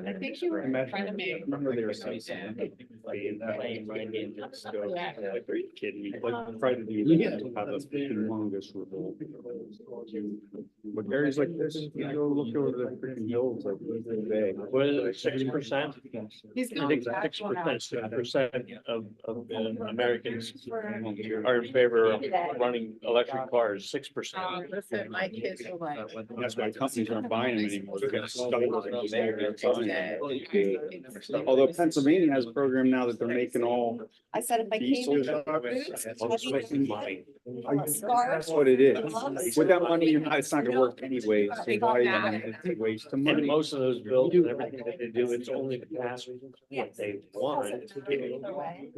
I think you were trying to make. Remember they were saying something. Kidding me, like Friday the 11th, have a humongous revolt. But areas like this, you go look over the freaking hills, like Bay. What is it, 6%? He's I going think back. 6% of Americans are in favor of running electric cars, 6%. Listen, my kids are like. That's why companies aren't buying them anymore. They're gonna stop it. Although Pennsylvania has a program now that they're making all I said if I came. diesel into cars. Scarves. That's what it is. With that money, it's not gonna work anyway. So why even it's a waste of And money? most of those bills and everything that they do, it's only to pass what they want.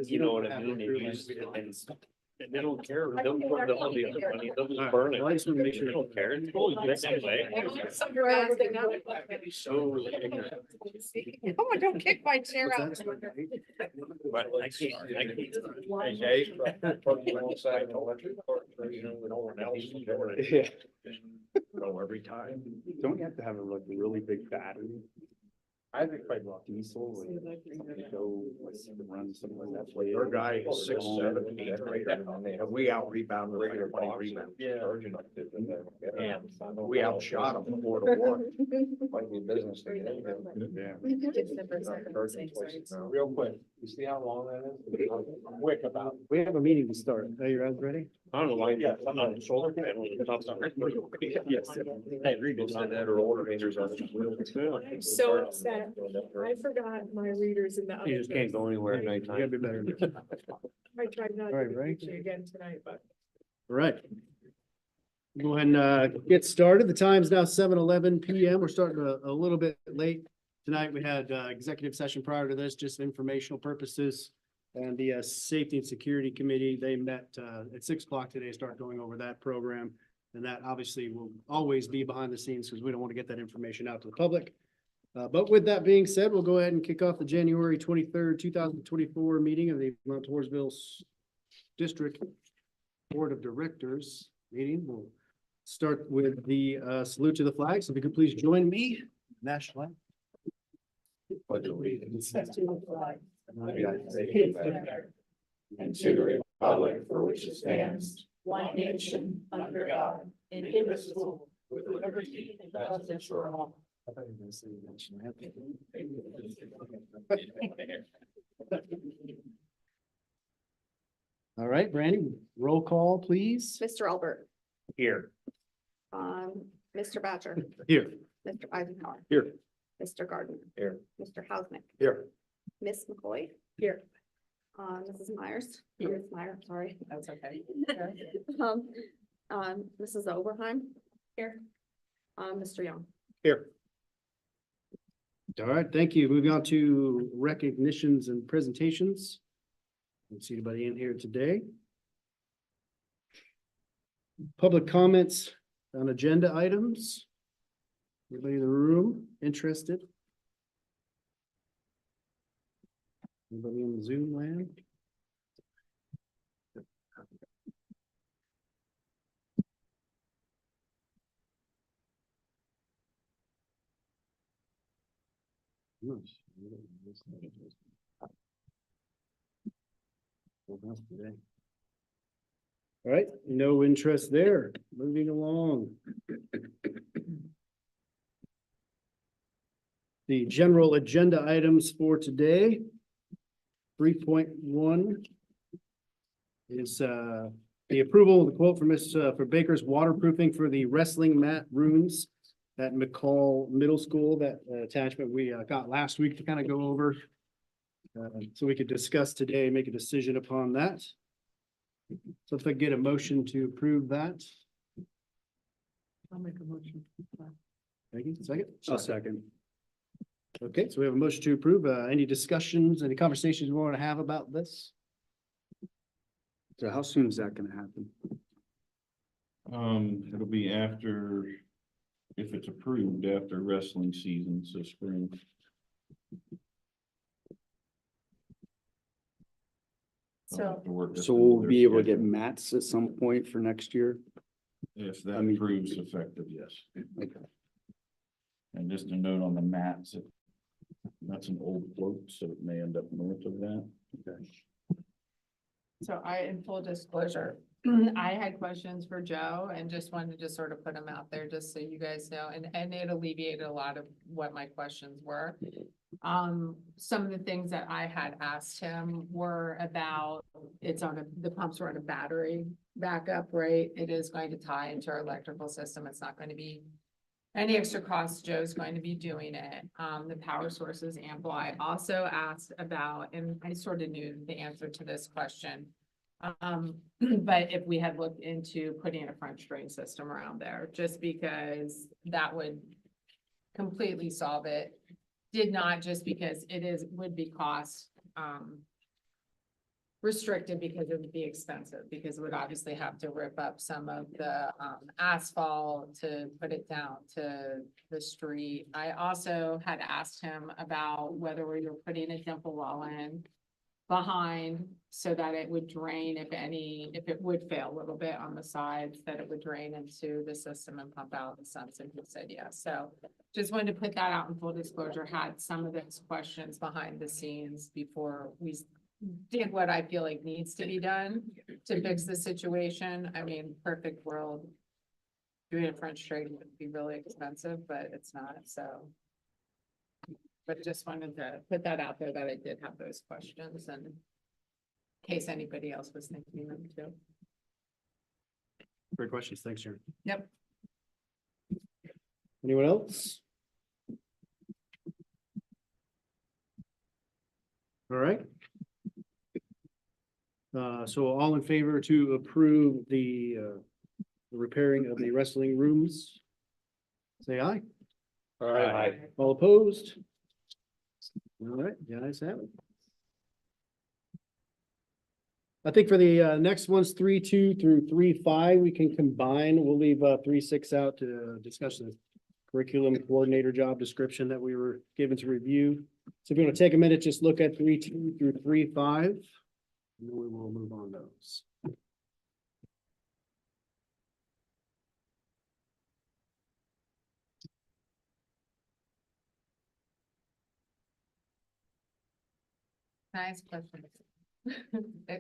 You know what I mean? They use it and they don't care. They don't put all the other money. They'll just burn it. Well, I just wanna make sure They don't care. It's totally good anyway. So ignorant. Oh, don't kick my chair out. But I can't. Yeah. Every time. Don't you have to have a like a really big battery? I think quite well. Diesel, like, go, like, to run something like that. Our guy is 6'7", 8", right now. We out rebounded like 20 rebounds. Yeah. And we outshot them 4-1. Might be business. Yeah. Real quick, you see how long that is? I'm quick about it. We have a meeting to start. Are you guys ready? I don't know why. Yeah, I'm on the solar panel. Yes. I agree with that. Or older meters on it. I'm so upset. I forgot my readers in the You other. just can't go anywhere at You gotta nighttime. be better. I tried not All right, to right. reach you again tonight, but. All right. Go ahead and get started. The time's now 7:11 PM. We're starting a little bit late. Tonight, we had executive session prior to this, just informational purposes. And the Safety and Security Committee, they met at 6 o'clock today, start going over that program. And that obviously will always be behind the scenes because we don't want to get that information out to the public. But with that being said, we'll go ahead and kick off the January 23rd, 2024 meeting of the Mount Toursville District Board of Directors meeting. We'll start with the salute to the flag. So if you could please join me, national flag. Pledge allegiance To the flag. to the United States of America and to the republic for which it stands, One nation under God, indivisible, with liberty and justice for all. All right, Brandy, roll call, please. Mr. Albert, Here. Mr. Badger, Here. Mr. Eisenhower. Here. Mr. Gardner. Here. Mr. Hausnick. Here. Miss McCoy. Here. Mrs. Myers. Miss Meyer, sorry. That's okay. Mrs. Oberheim. Here. Mr. Young. Here. All right, thank you. Moving on to recognitions and presentations. Don't see anybody in here today. Public comments on agenda items. Anybody in the room interested? Anybody in the Zoom land? All right, no interest there. Moving along. The general agenda items for today. 3.1 is the approval of the quote for Baker's waterproofing for the wrestling mat rooms at McCall Middle School. That attachment we got last week to kind of go over. So we could discuss today, make a decision upon that. So if I get a motion to approve that. I'll make a motion. Thank you. Second? I'll second. Okay, so we have a motion to approve. Any discussions, any conversations we want to have about this? So how soon is that gonna happen? It'll be after, if it's approved, after wrestling season, so spring. I'll have to work this So we'll into be their able to get schedule. mats at some point for next year? If I that mean- proves effective, yes. Okay. And just a note on the mats, that's an old quote, so it may end up north of that. So in full disclosure, I had questions for Joe and just wanted to sort of put them out there just so you guys know, and it alleviated a lot of what my questions were. Some of the things that I had asked him were about, the pumps are on a battery backup, right? It is going to tie into our electrical system. It's not going to be any extra cost. Joe's going to be doing it. The power source is ample. I also asked about, and I sort of knew the answer to this question. But if we had looked into putting a French drain system around there, just because that would completely solve it. Did not, just because would be cost, restricted because it would be expensive, because it would obviously have to rip up some of the, asphalt to put it down to the street. I also had asked him about whether we were putting a dimple well in behind so that it would drain if it would fail a little bit on the sides, that it would drain into the system and pump out the sense, and he said yes. So just wanted to put that out in full disclosure, had some of those questions behind the scenes before we did what I feel like needs to be done to fix the situation. I mean, perfect world, doing a French drain would be really expensive, but it's not, so. But just wanted to put that out there that I did have those questions, and in case anybody else was thinking them too. Great questions. Thanks, Sharon. Yep. Anyone else? All right. So all in favor to approve the repairing of the wrestling rooms? Say aye. All right. All opposed? All right, the ayes have it. I think for the next ones, 3.2 through 3.5, we can combine. We'll leave 3.6 out to discuss the curriculum coordinator job description that we were given to review. So if you want to take a minute, just look at 3.2 through 3.5, and then we will move on those. Nice question.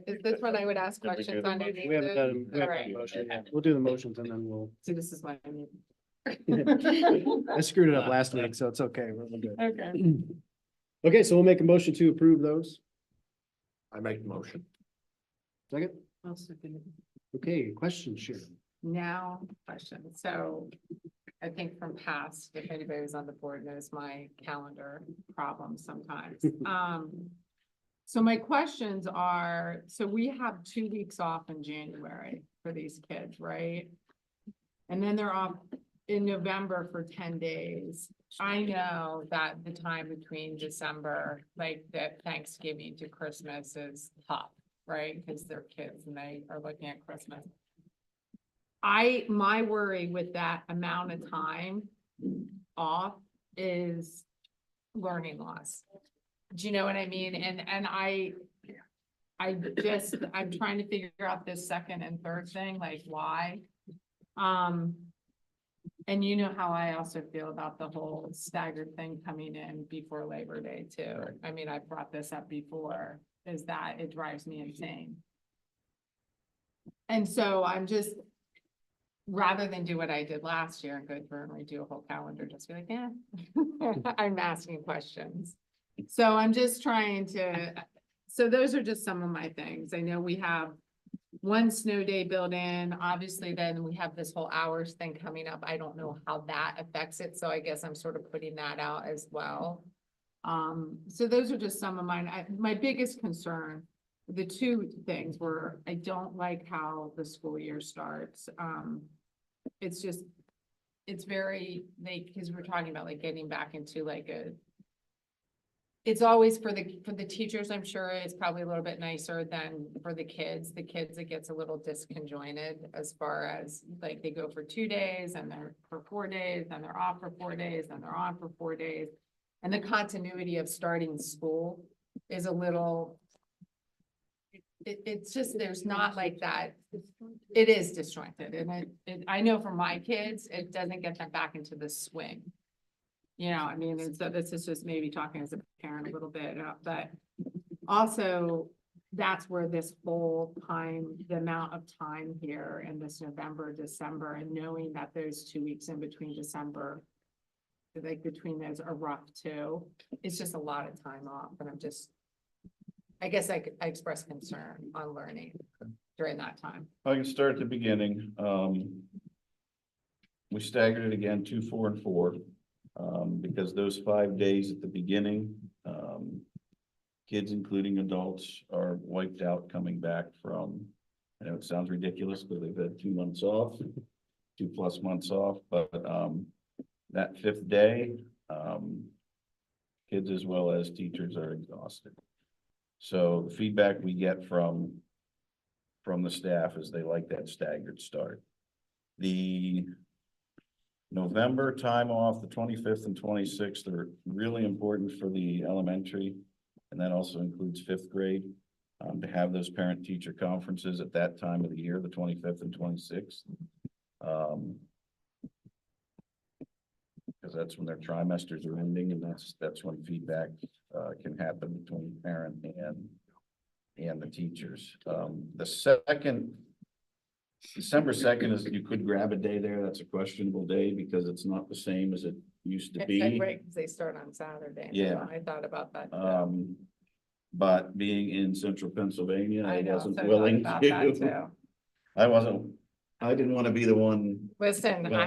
Is this when I would ask That'd be questions good. underneath? We haven't done, we All haven't done right. a motion yet. We'll do the motions and then we'll. See, this is what I need. I screwed it up last week, so it's okay. We're good. Okay. Okay, so we'll make a motion to approve those. I make the motion. Second, I'll second it. okay, question, Sharon. Now, question. So I think from past, if anybody was on the board knows my calendar problems sometimes. So my questions are, so we have 2 weeks off in January for these kids, right? And then they're off in November for 10 days. I know that the time between December, like that Thanksgiving to Christmas is tough, right? Because they're kids and they are looking at Christmas. My worry with that amount of time off is learning loss. Do you know what I mean? And I'm trying to figure out this second and third thing, like why? And you know how I also feel about the whole staggered thing coming in before Labor Day too. I mean, I brought this up before, is that it drives me insane. And so I'm just, rather than do what I did last year and go through and redo a whole calendar, just be like, yeah, I'm asking questions. So I'm just trying to, so those are just some of my things. I know we have one snow day built in, obviously then we have this whole hours thing coming up. I don't know how that affects it. So I guess I'm sort of putting that out as well. So those are just some of mine. My biggest concern, the 2 things were, I don't like how the school year starts. It's just, it's very, because we're talking about like getting back into like it's always for the teachers, I'm sure it's probably a little bit nicer than for the kids. The kids, it gets a little disconjointed as far as like they go for 2 days and they're for 4 days, and they're off for 4 days, and they're on for 4 days. And the continuity of starting school is a little, it's just, there's not like that. It is disjointed, and I know for my kids, it doesn't get them back into the swing. You know, I mean, and so this is just maybe talking as a parent a little bit, but also that's where this whole time, the amount of time here in this November, December, and knowing that there's 2 weeks in between December, like between those are rough too. It's just a lot of time off, and I guess I express concern on learning during that time. I can start at the beginning. We staggered it again, 2, 4, and 4. Because those 5 days at the beginning, kids, including adults, are wiped out coming back from, I know it sounds ridiculous, but they've had 2 months off, 2+ months off, but, that 5th day, kids as well as teachers are exhausted. So the feedback we get from the staff is they like that staggered start. The November time off, the 25th and 26th are really important for the elementary. And that also includes 5th grade, to have those parent teacher conferences at that time of the year, the 25th and 26th. Because that's when their trimesters are ending, and that's when feedback can happen between the parent and the teachers. The second, December 2nd is, you could grab a day there. That's a questionable day because it's not the same as it used to be. Right, because they start on Saturday. Yeah. I thought about that. too. But being in central Pennsylvania, I know, wasn't so I thought willing about that to. too. I didn't want to be the one. Listen, Well,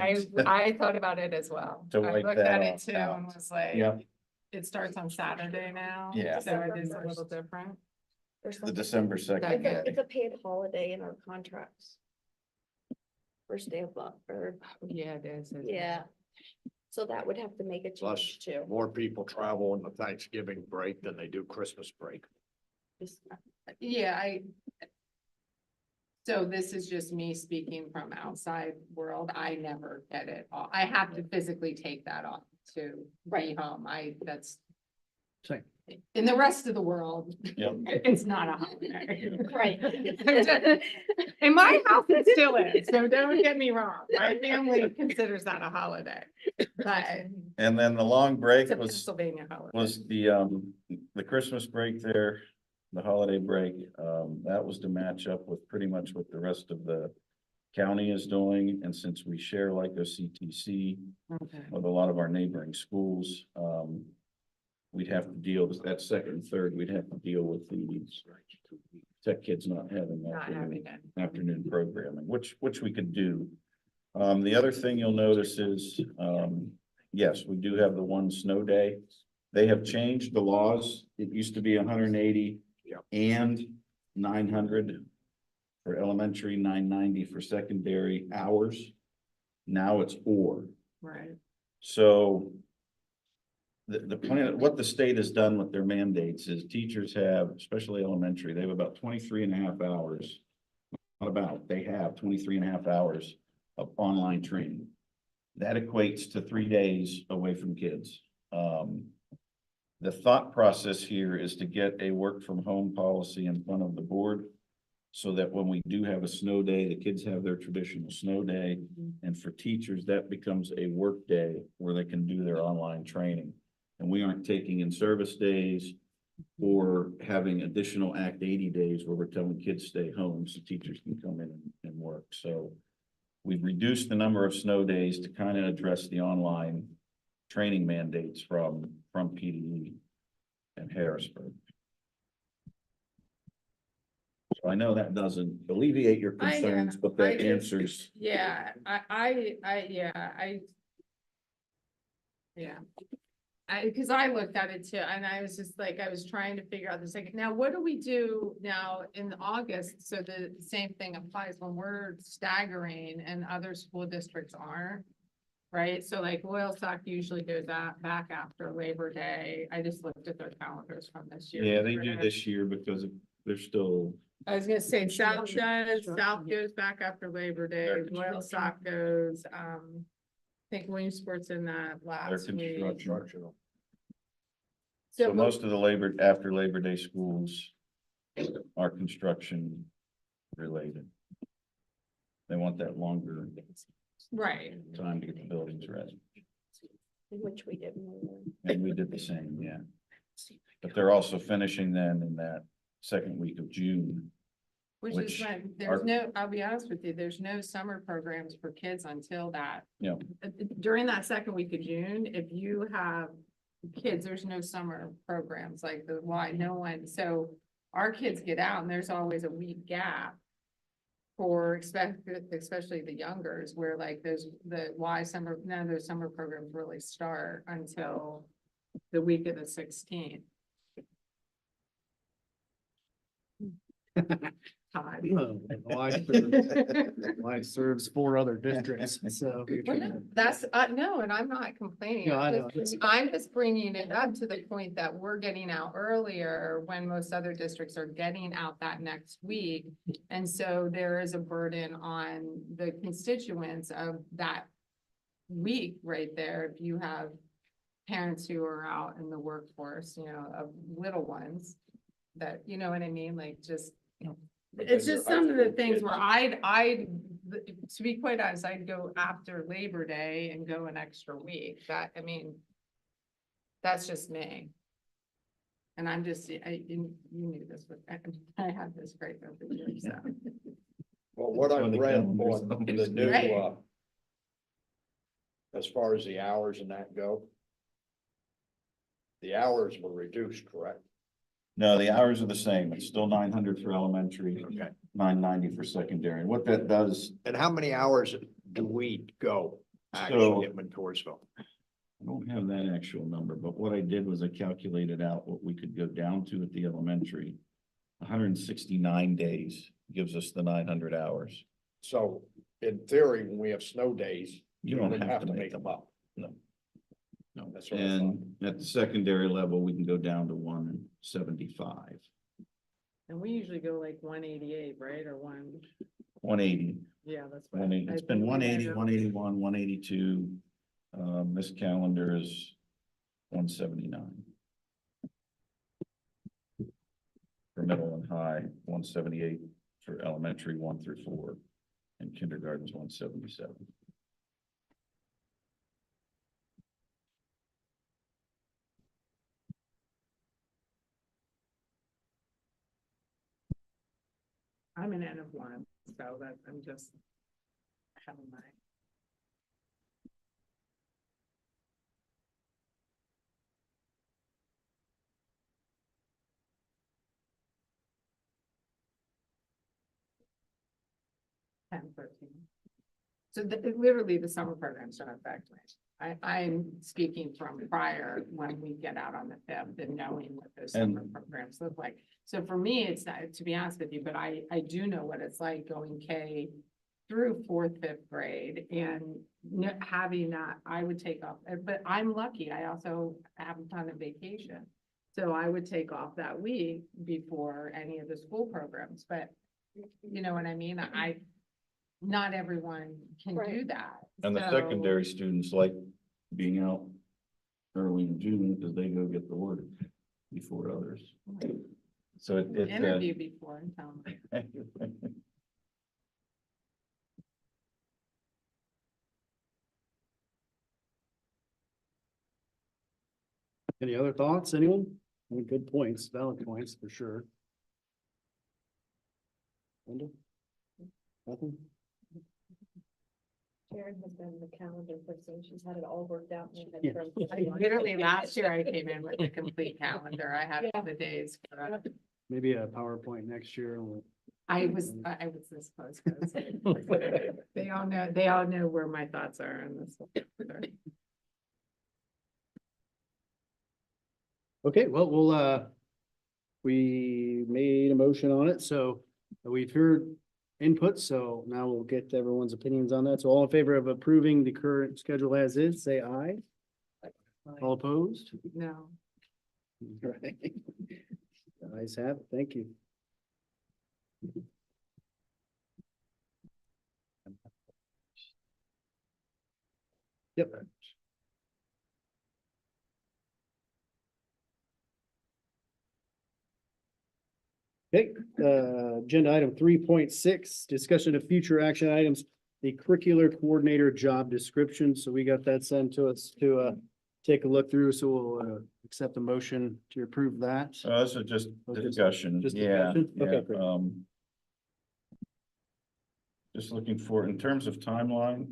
I thought about it as well. To I wipe looked that at it off too out. and was like, Yep, it starts on Saturday now. Yeah. So it is a little different. Or the something. December 2nd. It's a paid holiday in our contracts. First day of month, or, Yeah, it is. isn't it? yeah. So that would have to make a Plus, change too. more people travel on the Thanksgiving break than they do Christmas break. Just- Yeah, so this is just me speaking from outside world. I never get it all. I have to physically take that off to be home. That's. Same. In the rest of the world, Yep. it's not a holiday. Right. In my house, it still is, so don't get me wrong. My family considers that a holiday, but And then the long break it's a was Pennsylvania holiday. the Christmas break there, the holiday break. That was to match up with pretty much what the rest of the county is doing. And since we share like a CTC Okay. with a lot of our neighboring schools, we'd have to deal with that second and third. We'd have to deal with the tech kids not having Not having it. afternoon programming, which we could do. The other thing you'll notice is, yes, we do have the one snow day. They have changed the laws. It used to be 180 Yeah. and 900 for elementary, 990 for secondary hours. Now it's or. Right. So the plan, what the state has done with their mandates is teachers have, especially elementary, they have about 23.5 hours. Not about, they have 23.5 hours of online training. That equates to 3 days away from kids. The thought process here is to get a work from home policy in front of the board, so that when we do have a snow day, the kids have their traditional snow day. And for teachers, that becomes a work day where they can do their online training. And we aren't taking in service days or having additional Act 80 days where we're telling kids stay home so teachers can come in and work. So we've reduced the number of snow days to kind of address the online training mandates from PDE and Harrisburg. So I know that doesn't alleviate your I know. concerns, but I that just- answers. Yeah, because I looked at it too, and I was just like, I was trying to figure out the second, now what do we do now in August? So the same thing applies when we're staggering and other school districts aren't. Right, so like Loyalsock usually goes back after Labor Day. I just looked at their calendars from this year. Yeah, they do this year because they're still, I was gonna say South does, South goes back after Labor Day, Their Loyalsock goes, I think Williamsport's in that their last week. construction. So So most of the after Labor Day schools are construction related. They want that longer Right. time to get the buildings ready. Which we didn't. And we did the same, yeah. But they're also finishing then in that second week of June. Which Which is when, are- there's no, I'll be honest with you, there's no summer programs for kids until that. Yeah. During that second week of June, if you have kids, there's no summer programs like the why, no one, so our kids get out and there's always a week gap. For especially the youngers, where like the why summer, none of those summer programs really start until the week of the 16th. Todd. Why serves 4 other districts, so. Well, no, that's, no, and I'm not complaining. No, I know. I'm just bringing it up to the point that we're getting out earlier when most other districts are getting out that next week. And so there is a burden on the constituents of that week right there. If you have parents who are out in the workforce, you know, of little ones that, you know what I mean? Like just, it's just some of the things where to be quite honest, I'd go after Labor Day and go an extra week. That, I mean, that's just me. And I'm just, you knew this, but I have this great over here, so. Well, what I On the read calendars. on the new, Right. as far as the hours and that go, the hours were reduced, correct? No, the hours are the same. It's still 900 for elementary, Okay. 990 for secondary. And what that does, And how many hours do we go So- actually at Montoursville? I don't have that actual number, but what I did was I calculated out what we could go down to at the elementary. 169 days gives us the 900 hours. So in theory, when we have snow days, You don't have to make them up. No. No, That's what I and at the secondary level, we can go down to 175, And we usually go like 188, right? Or 180. yeah, that's. It's been 180, 181, 182. This calendar is 179. For middle and high, 178 for elementary, 1 through 4, and kindergarten's 177. I'm an N of 1, so that I'm just having my. Ten, 13. So literally the summer programs don't affect me. I'm speaking from prior when we get out on the 5th and knowing what those summer programs look like. So for me, it's not, to be honest with you, but I do know what it's like going K through 4th, 5th grade and having that, I would take off, but I'm lucky. I also have a ton of vacation. So I would take off that week before any of the school programs, but you know what I mean? Not everyone can Right. do that. And the So- secondary students like being out early in June because they go get the work before others. So it. Interview before and tell them. Any other thoughts, anyone? Any good points, valid points for sure. Linda? Nothing? Karen has been the calendar person. She's had it all worked out. in her head Yeah. from- Literally last year I came in with a complete calendar. I had Yeah. the days. for- Maybe a PowerPoint next year. I was this close. They all know where my thoughts are on this. Okay, well, we made a motion on it, so we've heard input, so now we'll get everyone's opinions on that. So all in favor of approving the current schedule as is, say aye. All opposed? No. Right. The ayes have it. Thank you. Yep. Okay, agenda item 3.6, discussion of future action items, the curricular coordinator job description. So we got that sent to us to take a look through. So we'll accept the motion to approve that. This is just Okay. discussion, Just yeah, discussion? Okay, yeah, great. Just looking for, in terms of timeline,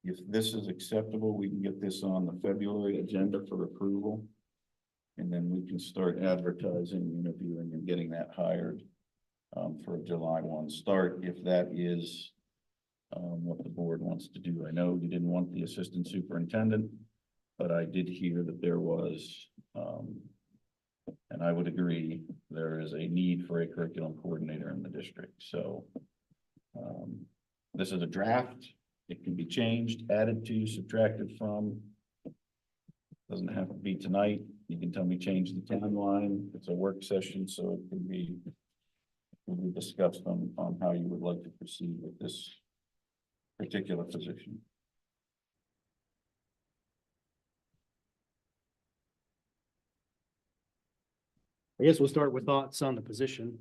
if this is acceptable, we can get this on the February agenda for approval. And then we can start advertising, interviewing and getting that hired for a July 1 start, if that is what the board wants to do. I know you didn't want the assistant superintendent, but I did hear that there was, and I would agree, there is a need for a curriculum coordinator in the district. So this is a draft. It can be changed, added to, subtracted from. Doesn't have to be tonight. You can tell me change the timeline. It's a work session, so it can be discussed on how you would like to proceed with this particular position. I guess we'll start with thoughts on the position.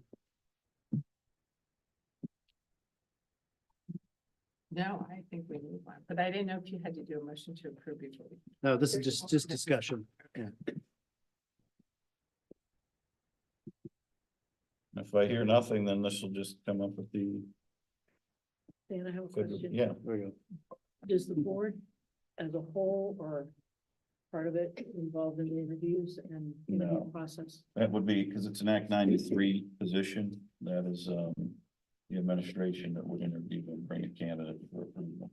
No, I think we need one, but I didn't know if you had to do a motion to approve before. No, this is just discussion. If I hear nothing, then this will just come up with the, Dan, I have a question. yeah. There we go. Does the board as a whole or part of it involved in the interviews and interview No. process? That would be, because it's an Act 93 position, that is, the administration that would interview and bring a candidate for approval.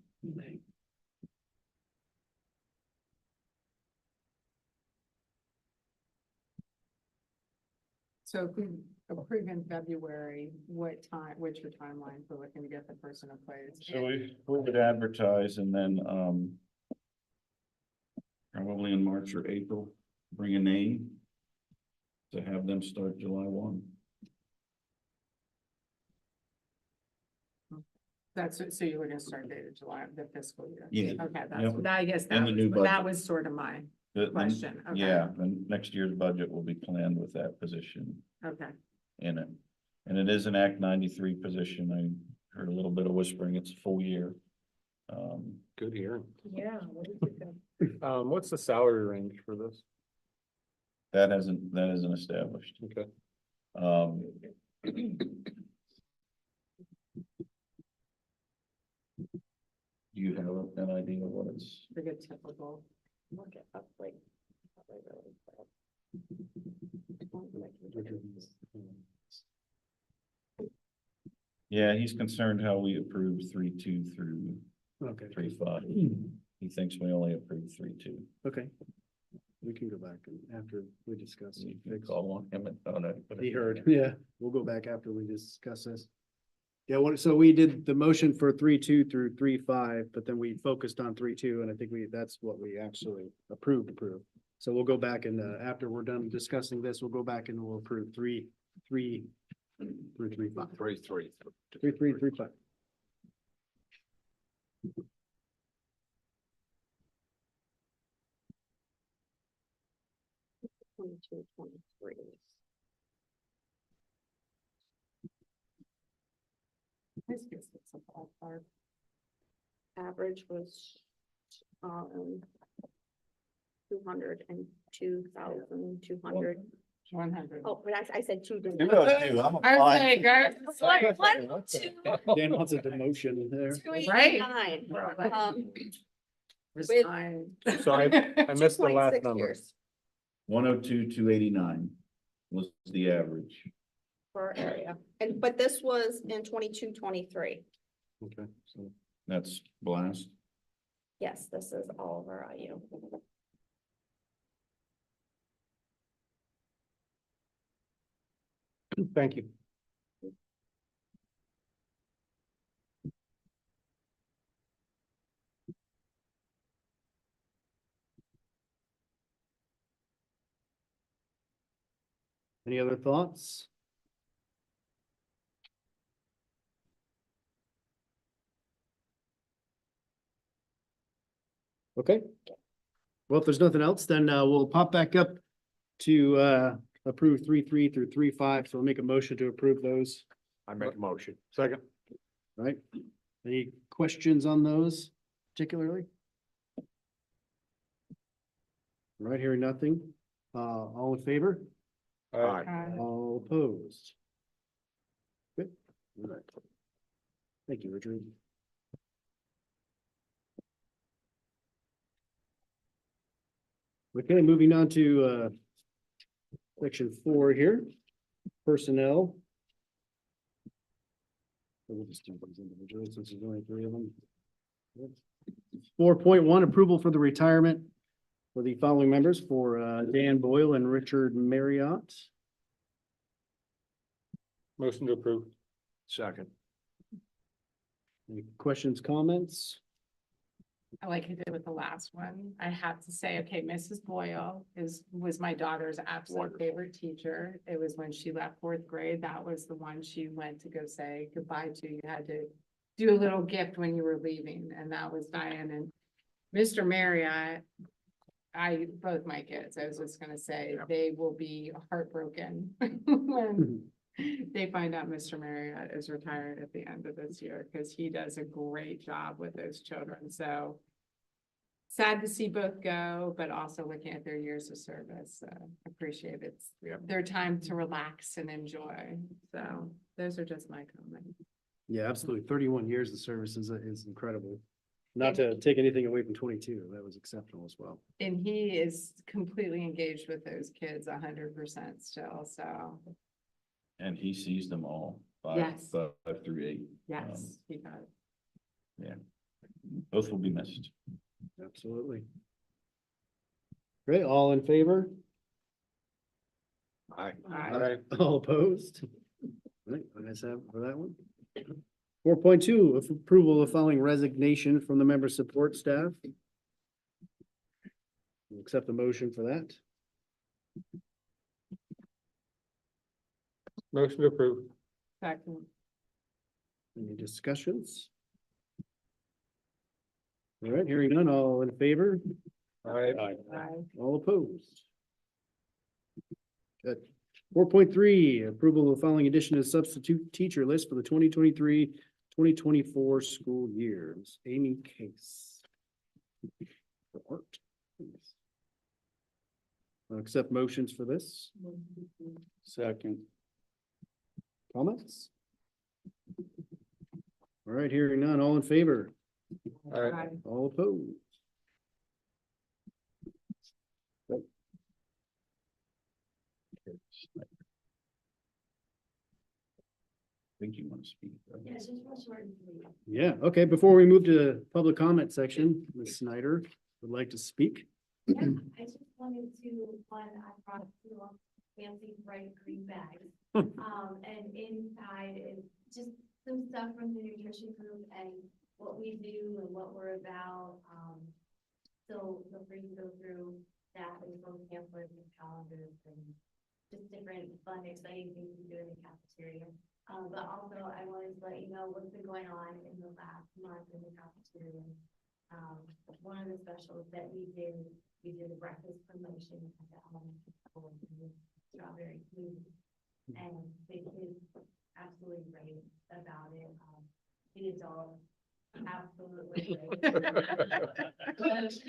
So if we approve in February, what's your timeline for looking to get the person in place? So we would advertise and then, probably in March or April, bring a name to have them start July 1. So you're gonna start date of July, the fiscal year? Yeah. Okay, that's, Yep. I guess And the new that budget. was sort of my Then- question. Okay. Yeah, and next year's budget will be planned with that position Okay, in it. And it is an Act 93 position. I heard a little bit of whispering, it's a full year. Good hearing. Yeah. What is it? What's the salary range for this? That isn't established. Okay. Do you have an idea of what it's? pretty good typical. Look it up, like, probably really quick. Yeah, he's concerned how we approved 3.2 through Okay, 3.5. He thinks we only approved 3.2. okay. We can go back and after we discuss. You it. can call on him. He heard, yeah, we'll go back after we discuss this. Yeah, so we did the motion for 3.2 through 3.5, but then we focused on 3.2, and I think that's what we actually approved. So we'll go back and, after we're done discussing this, we'll go back and we'll approve 3 through 3.5. 3.5. 22, 23. This gives us a ballpark. Average was, 202,200. 100. Oh, but I said two. didn't You I? know, too, I'm a I was fine- like, It's like, what? Two- Dan wants a demotion in there. 289. Resign. So I missed the last 2.6 number. years 102, 289 was the average. per area. But this was in 22, 23. Okay, so. That's blast. Yes, this is all of our IU. Thank you. Any other thoughts? Okay. Well, if there's nothing else, then we'll pop back up to approve 3.3 through 3.5, so I'll make a motion to approve those, I make a motion. Second. right? Any questions on those particularly? All right, hearing nothing. All in favor? Aye. All opposed? Good. All right. Thank you, Richard. Okay, moving on to section 4 here, personnel. We'll just do these individually since there's only 3 of them. 4.1, approval for the retirement for the following members for Dan Boyle and Richard Marriott. Motion to approve. Second. Any questions, comments? I like I did with the last one. I have to say, okay, Mrs. Boyle was my daughter's absolute Wonderful. favorite teacher. It was when she left 4th grade. That was the one she went to go say goodbye to. You had to do a little gift when you were leaving, and that was Diane. And Mr. Marriott, both my kids, I was just gonna say, they will be heartbroken when they find out Mr. Marriott is retired at the end of this year, because he does a great job with those children. So sad to see both go, but also looking at their years of service, appreciate it's their time to relax and enjoy. So those are just my comments. Yeah, absolutely. 31 years of service is incredible. Not to take anything away from 22, that was exceptional as well. And he is completely engaged with those kids 100% still, so And he sees them all, Yes. 5 through 8. yes, he does. Both will be missed. Absolutely. Great, all in favor? Aye. Aye. All opposed? Right, ayes have it for that one. 4.2, approval of following resignation from the member support staff. We'll accept the motion for that. Motion to approve. Second. Any discussions? All right, hearing none, all in favor? Aye. Aye. All opposed? Good. 4.3, approval of following addition to substitute teacher list for the 2023-2024 school year. Ms. Amy Case. For art. I'll accept motions for this. Second. Comments? All right, hearing none, all in favor? Aye. All opposed? I think you want to speak. right? Yeah, just real short and sweet. Yeah, okay, before we move to public comment section, Ms. Snyder would like to speak. Yeah, I just wanted to, I brought 2 fancy bright green bags. And inside is just some stuff from the nutrition group and what we do and what we're about. So feel free to go through that and some pamphlets and calendars and just different fun, exciting things we do in the cafeteria. But also I wanted to let you know what's been going on in the last month in the cafeteria. One of the specials that we did a breakfast promotion at the elementary school, and strawberry smoothie. And the kids absolutely raved about it. The adults absolutely raved.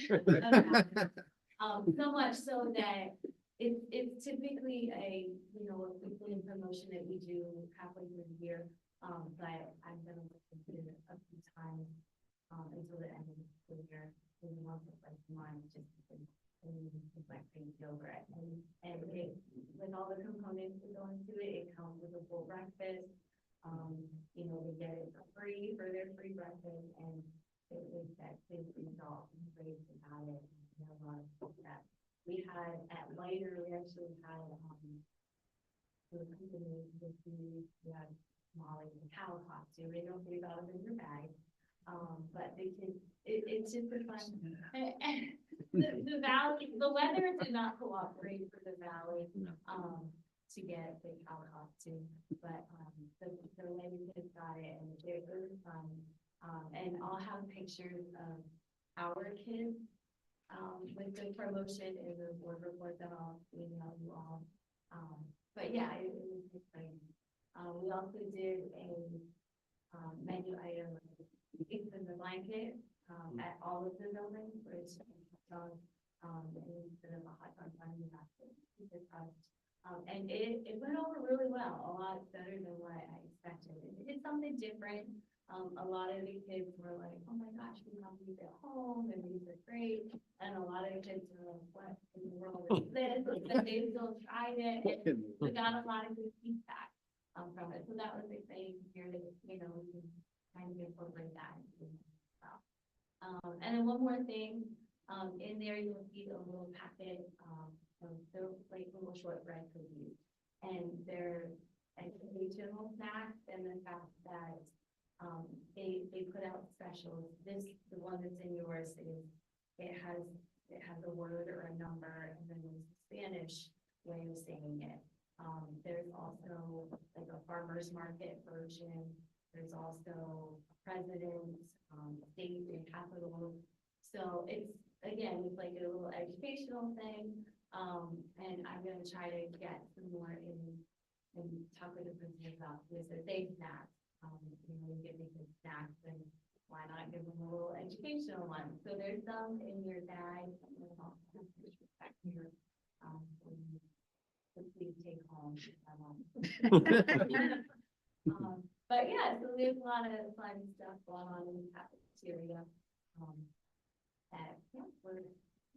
So much so that it's typically a weekly promotion that we do halfway through the year. But I'm gonna listen to it a few times until the end of the school year. And once it's like mine, just it's like things over it. And it, with all the components that go into it, it comes with a full breakfast. They get it for free for their free breakfast, and it was that big result and praise about it. And a lot of that. We had at Lighter, we actually had the company with we had Molly and cow costume. They don't think about it in your bag. But they can, it's just a fun. The valley, the weather did not cooperate for the valley, to get the cow costume, but, the lady kids got it and it was fun. And I'll have pictures of our kids, with the promotion and the board report that I'll email you all. But yeah, it was exciting. We also did a, menu item, it's in the blanket, at all of the buildings, where it's, and instead of a hot dog bun, you have to keep it up. And it went over really well, a lot better than what I expected. It did something different. A lot of the kids were like, oh my gosh, we have these at home and these are great. And a lot of the kids were like, what in the world is this? But they still tried it and we got a lot of good feedback from it. So that was exciting to hear that, you know, we can kind of incorporate that. And then one more thing, in there you'll see a little packet, they're like little shortbread cookies. And they're educational snacks and the fact that they put out specials. The one that's in yours is, it has a word or a number, and then there's the Spanish way of saying it. There's also like a farmer's market version. There's also presidents, state and capital. So it's like a little educational thing. And I'm gonna try to get some more and talk with the principal about this, that they snacks. You know, you give me good snacks, and why not give them a little educational one? So there's some in your bag. Back here. So please take home. But yeah, so there's a lot of fun stuff going on in the cafeteria. That yeah, we're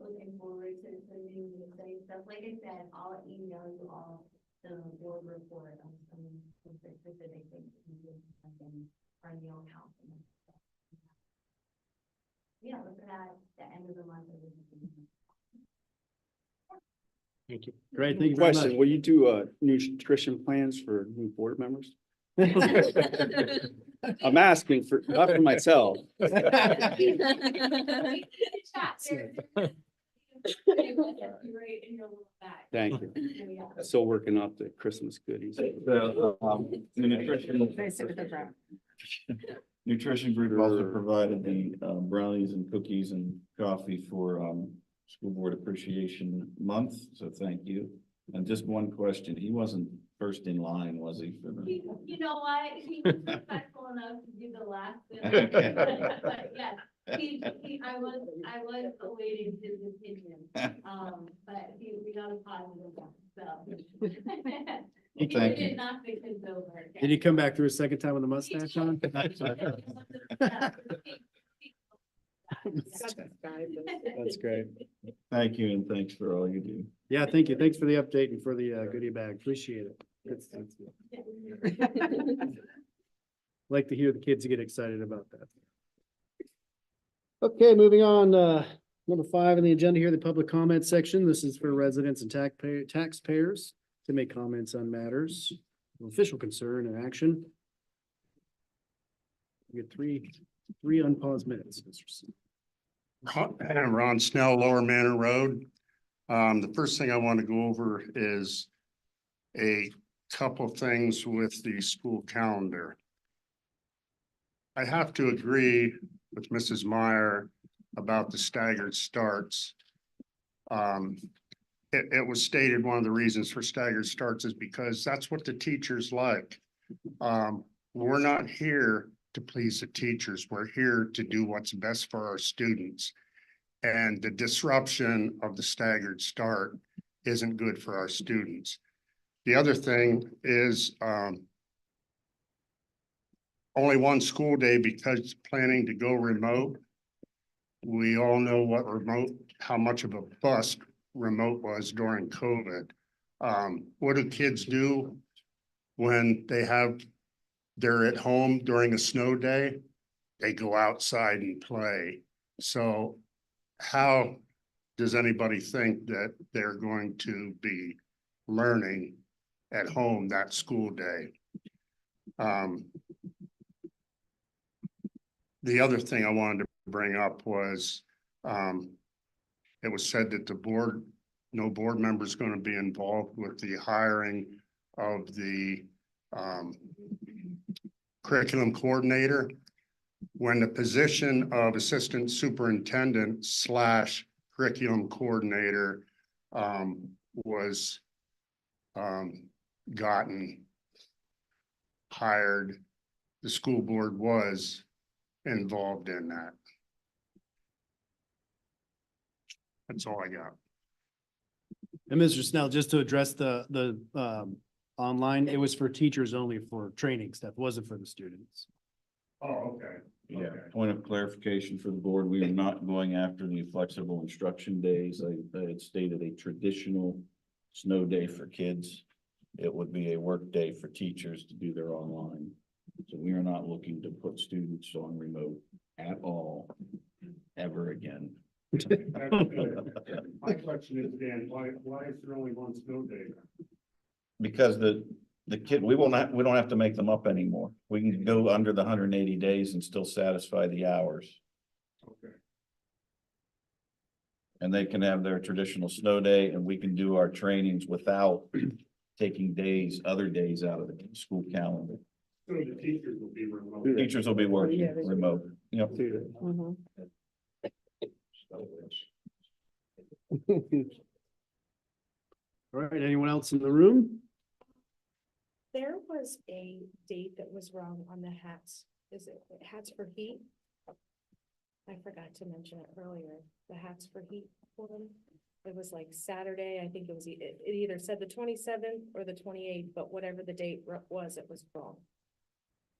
looking forward to new exciting stuff. Like I said, I'll email you all the board report on some specific things we did and our new account. Yeah, look at that, the end of the month. Thank you. Great, thank you very much. Question, will you do nutrition plans for new board members? I'm asking for, not for myself. Thank you. Still working off the Christmas goodies. The nutrition group also provided the brownies and cookies and coffee for School Board Appreciation Month, so thank you. And just one question, he wasn't first in line, was he? For the... You know what, he was respectful enough to do the last bit. But yes, I was awaiting his opinion, but we got a positive one, so. He did not think his over. Did he come back through a second time with a mustache on? That's great. Thank you, and thanks for all you do. Yeah, thank you. Thanks for the update and for the goodie bag. Appreciate it. Like to hear the kids get excited about that. Okay, moving on, number 5 on the agenda here, the public comment section. This is for residents and taxpayers to make comments on matters of official concern and action. We get three unpaused minutes, Mr. C. Ron Snell, Lower Manor Road. The first thing I want to go over is a couple things with the school calendar. I have to agree with Mrs. Meyer about the staggered starts. It was stated one of the reasons for staggered starts is because that's what the teachers like. We're not here to please the teachers. We're here to do what's best for our students. And the disruption of the staggered start isn't good for our students. The other thing is only one school day because planning to go remote. We all know what how much of a bust remote was during COVID. What do kids do when they're at home during a snow day? They go outside and play. So how does anybody think that they're going to be learning at home that school day? The other thing I wanted to bring up was it was said that no board member is going to be involved with the hiring of the curriculum coordinator. When the position of assistant superintendent / curriculum coordinator was gotten hired. The school board was involved in that. That's all I got. And Mr. Snell, just to address the online, it was for teachers only for training stuff, wasn't for the students. Oh, okay. Yeah, point of clarification for the board, we are not going after the flexible instruction days. I had stated a traditional snow day for kids. It would be a work day for teachers to do their online. So we are not looking to put students on remote at all, ever again. My question is, Dan, why is there only one snow day? Because the kid, we don't have to make them up anymore. We can go under the 180 days and still satisfy the hours. Okay. And they can have their traditional snow day and we can do our trainings without taking other days out of the school calendar. So the teachers will be remote. Teachers will be working remote, yep. Mhm. All right, anyone else in the room? There was a date that was wrong on the hats. Is it hats for heat? I forgot to mention it earlier, the hats for heat one. It was like Saturday, I think it was, it either said the 27th or the 28th, but whatever the date was, it was wrong.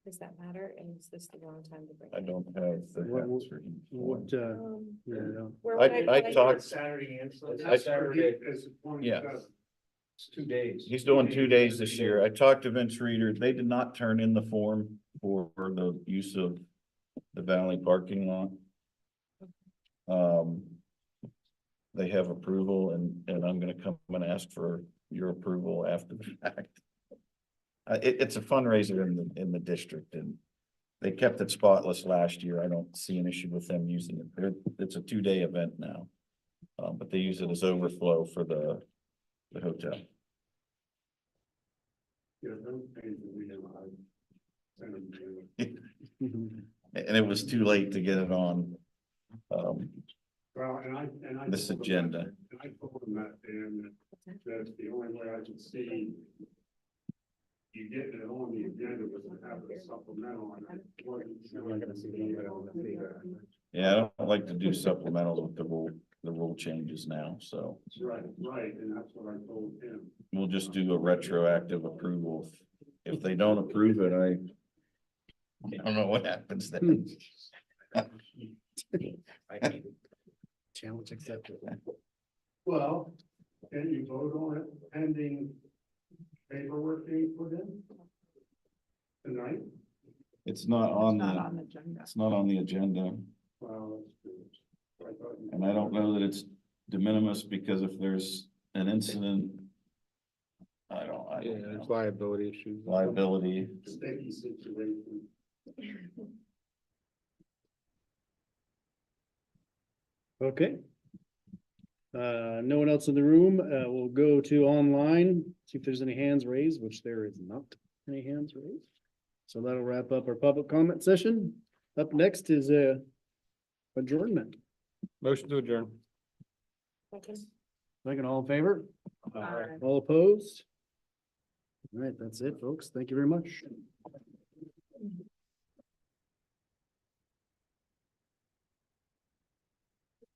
Does that matter? And is this the wrong time to bring it? I don't have the hats for each one. What, yeah, Where I would find talked- it? Saturday and Sunday. I- Saturday. Yeah. It's 2 days. He's doing 2 days this year. I talked to Vince Reader. They did not turn in the form for the use of the Valley parking lot. They have approval and I'm gonna come and ask for your approval after the fact. It's a fundraiser in the district and they kept it spotless last year. I don't see an issue with them using it. It's a 2-day event now. But they use it as overflow for the hotel. Yeah, those days that we have, I sent them to. And it was too late to get it on, Well, and I. this told them agenda. that- And I told them that, Dan, that's the only way I could see you getting it on the agenda was to have a supplemental and I wasn't sure I could see that. Yeah, I don't like to do supplementals with the rule changes now, so Right, and that's what I told him. we'll just do a retroactive approval. If they don't approve it, I don't know what happens then. challenge accepted. Well, can you vote on it pending paperwork being put in? Tonight? It's not on Not the, on the agenda. it's not on the agenda, Well, that's good. I thought you- and I don't know that it's de minimis because if there's an incident, I don't know. liability issues. Liability. Sticky situation. Okay. No one else in the room. We'll go to online, see if there's any hands raised, which there is not any hands raised. So that'll wrap up our public comment session. Up next is adjournment. Motion to adjourn. Second, all in favor? Aye. All opposed? All right, that's it, folks. Thank you very much.